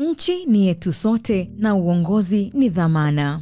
Nchi ni yetu sote na uongozi ni dhamana.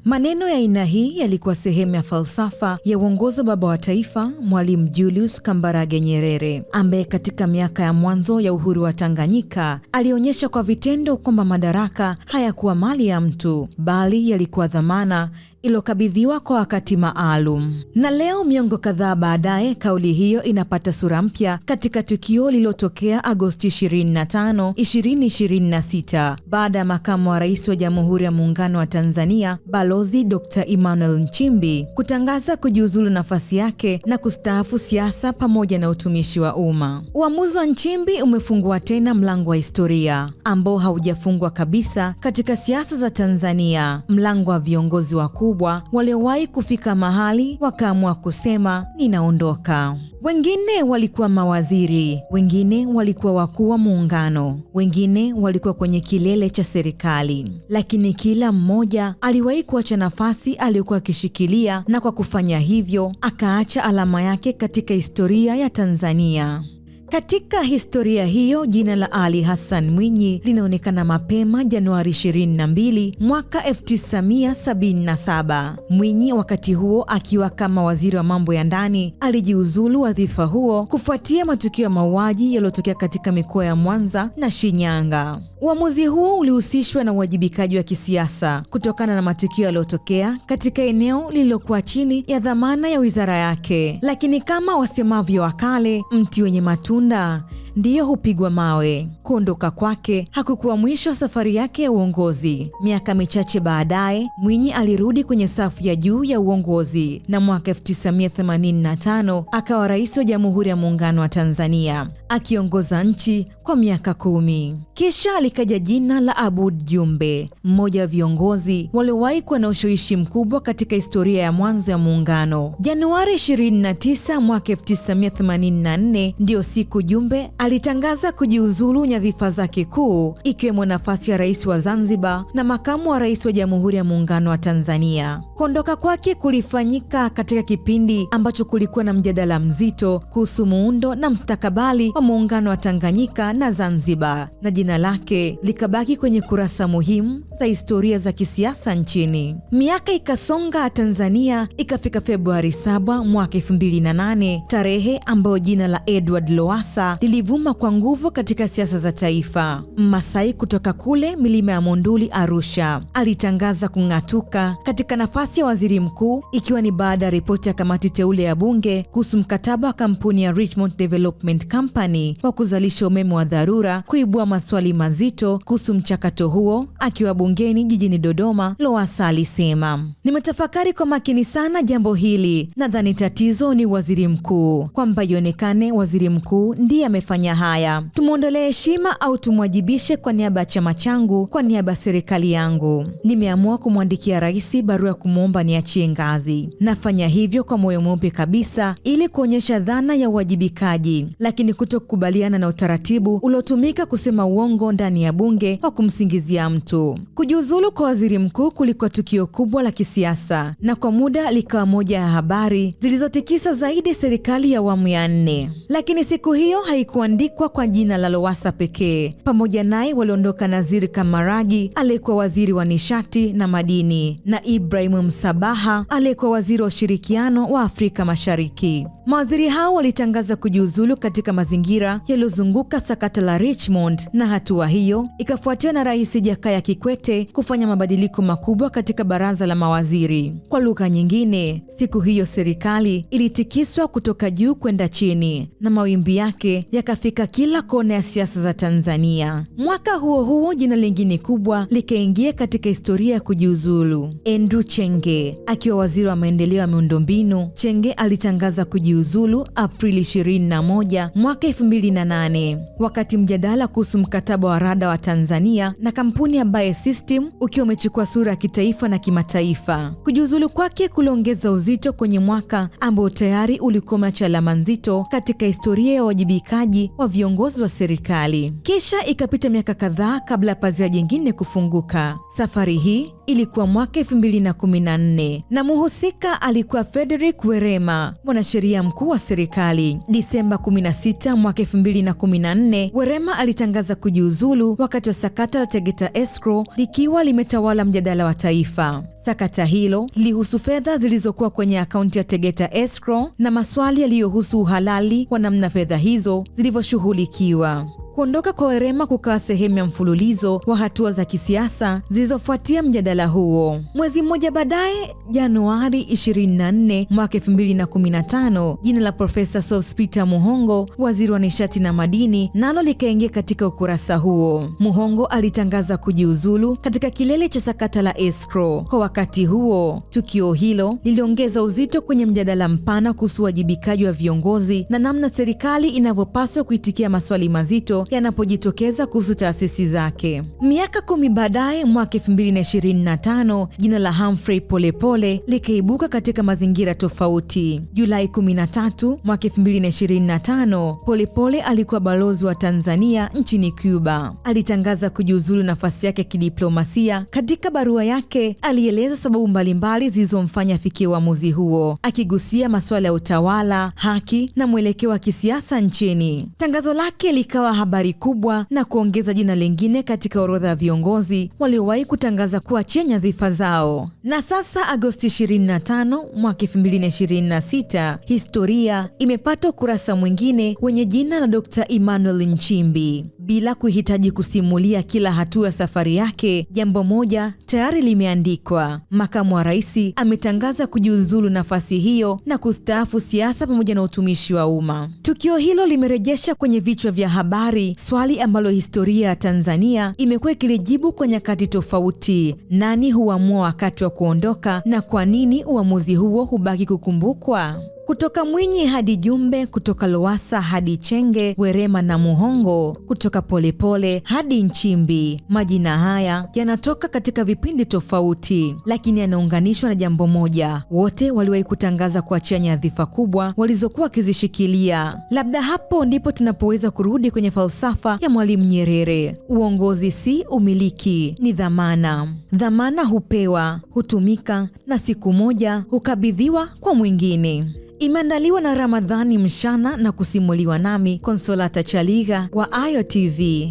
Maneno ya aina hii yalikuwa sehemu ya falsafa ya uongozi wa baba wa taifa Mwalimu Julius Kambarage Nyerere, ambaye katika miaka ya mwanzo ya uhuru wa Tanganyika alionyesha kwa vitendo kwamba madaraka hayakuwa mali ya mtu, bali yalikuwa dhamana iliyokabidhiwa kwa wakati maalum. Na leo miongo kadhaa baadaye, kauli hiyo inapata sura mpya katika tukio lililotokea Agosti 25, 2026 baada ya makamu wa rais wa Jamhuri ya Muungano wa Tanzania Balozi Dr. Emmanuel Nchimbi kutangaza kujiuzulu nafasi yake na kustaafu siasa pamoja na utumishi wa umma. Uamuzi wa Nchimbi umefungua tena mlango wa historia ambao haujafungwa kabisa katika siasa za Tanzania, mlango wa viongozi wakuu waliowahi kufika mahali wakaamua kusema ninaondoka. Wengine walikuwa mawaziri, wengine walikuwa wakuu wa muungano, wengine walikuwa kwenye kilele cha serikali, lakini kila mmoja aliwahi kuacha nafasi aliyokuwa akishikilia, na kwa kufanya hivyo akaacha alama yake katika historia ya Tanzania. Katika historia hiyo, jina la Ali Hassan Mwinyi linaonekana mapema Januari 22 mwaka 1977. Mwinyi wakati huo akiwa kama waziri wa mambo ya ndani alijiuzulu wadhifa huo kufuatia matukio ya mauaji yaliyotokea katika mikoa ya Mwanza na Shinyanga. Uamuzi huo ulihusishwa na uwajibikaji wa kisiasa kutokana na matukio yaliyotokea katika eneo lililokuwa chini ya dhamana ya wizara yake. Lakini kama wasemavyo wakale, mti wenye matunda ndiyo hupigwa mawe. Kuondoka kwake hakukuwa mwisho wa safari yake ya uongozi. Miaka michache baadaye, Mwinyi alirudi kwenye safu ya juu ya uongozi, na mwaka 1985 akawa rais wa Jamhuri ya Muungano wa Tanzania, akiongoza nchi kwa miaka 10. Kisha alikaja jina la Aboud Jumbe, mmoja wa viongozi waliowahi kuwa na ushawishi mkubwa katika historia ya mwanzo ya muungano. Januari 29 mwaka 1984 ndio siku Jumbe alitangaza kujiuzulu nyadhifa zake kuu, ikiwemo nafasi ya rais wa Zanzibar na makamu wa rais wa Jamhuri ya Muungano wa Tanzania. Kuondoka kwake kulifanyika katika kipindi ambacho kulikuwa na mjadala mzito kuhusu muundo na mustakabali wa muungano wa Tanganyika na Zanzibar, na jina lake likabaki kwenye kurasa muhimu za historia za kisiasa nchini. Miaka ikasonga, Tanzania ikafika Februari 7 mwaka 2008, tarehe ambayo jina la Edward Lowassa lilivuma kwa nguvu katika siasa za taifa. Mmasai kutoka kule milima ya Monduli, Arusha, alitangaza kung'atuka katika nafasi ya waziri mkuu, ikiwa ni baada ya ripoti ya kamati teule ya bunge kuhusu mkataba wa kampuni ya Richmond Development Company wa kuzalisha umeme wa dharura kuibua maswali mazito kuhusu mchakato huo. Akiwa bungeni jijini Dodoma, Lowassa alisema, nimetafakari kwa makini sana jambo hili. Nadhani tatizo ni waziri mkuu, kwamba ionekane waziri mkuu ndiye amefanya haya. Tumuondolee heshima au tumwajibishe kwa niaba ya chama changu, kwa niaba ya serikali yangu. Nimeamua kumwandikia rais barua ya kumwomba niachie ngazi. Nafanya hivyo kwa moyo mweupe kabisa ili kuonyesha dhana ya uwajibikaji, lakini kutokubaliana na utaratibu uliotumika kusema uongo ndani ya bunge kwa kumsingizia mtu. Kujiuzulu kwa waziri mkuu kulikuwa tukio kubwa la kisiasa, na kwa muda likawa moja ya habari zilizotikisa zaidi serikali ya awamu ya 4. Lakini siku hiyo haikuandikwa kwa jina la Lowassa pekee. Pamoja naye waliondoka Nazir Kamaragi aliyekuwa waziri wa nishati na madini, na Ibrahim Msabaha aliyekuwa waziri wa ushirikiano wa Afrika Mashariki. Mawaziri hao walitangaza kujiuzulu katika mazingira yaliyozunguka sakata la Richmond, na hatua hiyo ikafuatiwa na Rais Jakaya Kikwete kufanya mabadiliko makubwa katika baraza la mawaziri. Kwa lugha nyingine, siku hiyo serikali ilitikiswa kutoka juu kwenda chini, na mawimbi yake yakafika kila kona ya siasa za Tanzania. Mwaka huo huo jina lingine kubwa likaingia katika historia ya kujiuzulu. Andrew Chenge akiwa waziri wa maendeleo ya miundombinu, Chenge alitangaza kujiuzulu Aprili 21 mwaka 2008, wakati mjadala kuhusu mkataba wa rada wa Tanzania na kampuni ya Bae System ukiwa umechukua sura ya kitaifa na kimataifa. Kujiuzulu kwake kuliongeza uzito kwenye mwaka ambao tayari ulikuwa umeacha alama nzito katika historia ya uwajibikaji wa viongozi wa serikali. Kisha ikapita miaka kadhaa kabla pazia jingine kufunguka. Safari hii ilikuwa mwaka 2014 na mhusika alikuwa Frederick Werema, mwanasheria mkuu wa serikali. Disemba 16 mwaka 2014, Werema alitangaza kujiuzulu wakati wa sakata la Tegeta Escrow likiwa limetawala mjadala wa taifa. Sakata hilo lilihusu fedha zilizokuwa kwenye akaunti ya Tegeta Escrow na maswali yaliyohusu uhalali wa namna fedha hizo zilivyoshughulikiwa. Kuondoka kwa Werema kukawa sehemu ya mfululizo wa hatua za kisiasa zilizofuatia mjadala huo. Mwezi mmoja baadaye, Januari 24 mwaka 2015, jina la Profesa Sospeter Muhongo, waziri wa nishati na madini, nalo likaingia katika ukurasa huo. Muhongo alitangaza kujiuzulu katika kilele cha sakata la Escrow. Kwa wakati huo, tukio hilo liliongeza uzito kwenye mjadala mpana kuhusu uwajibikaji wa viongozi na namna serikali inavyopaswa kuitikia maswali mazito yanapojitokeza kuhusu taasisi zake. Miaka 10 baadaye, mwaka 2025, jina la Humphrey Polepole likaibuka katika mazingira tofauti. Julai 13 mwaka 2025, Polepole alikuwa balozi wa Tanzania nchini Cuba. Alitangaza kujiuzulu nafasi yake kidiplomasia. Katika barua yake alieleza sababu mbalimbali zilizomfanya afikie uamuzi huo, akigusia masuala ya utawala, haki na mwelekeo wa kisiasa nchini. Tangazo lake likawa habari kubwa na kuongeza jina lingine katika orodha ya viongozi waliowahi kutangaza kuachia nyadhifa zao. Na sasa Agosti 25 mwaka 2026, historia imepata ukurasa mwingine wenye jina la Dr. Emmanuel Nchimbi. Bila kuhitaji kusimulia kila hatua ya safari yake, jambo moja tayari limeandikwa. Makamu wa Rais ametangaza kujiuzulu nafasi hiyo na kustaafu siasa pamoja na utumishi wa umma. Tukio hilo limerejesha kwenye vichwa vya habari swali ambalo historia ya Tanzania imekuwa ikilijibu kwa nyakati tofauti: nani huamua wakati wa kuondoka, na kwa nini uamuzi huo hubaki kukumbukwa? Kutoka Mwinyi hadi Jumbe, kutoka Lowassa hadi Chenge, Werema na Muhongo, kutoka Polepole hadi Nchimbi. Majina haya yanatoka katika vipindi tofauti, lakini yanaunganishwa na jambo moja: wote waliwahi kutangaza kuachia nyadhifa kubwa walizokuwa wakizishikilia. Labda hapo ndipo tunapoweza kurudi kwenye falsafa ya Mwalimu Nyerere: uongozi si umiliki, ni dhamana. Dhamana hupewa, hutumika na siku moja hukabidhiwa kwa mwingine. Imeandaliwa na Ramadhani Mshana na kusimuliwa nami Consolata Chaliga wa Ayo TV.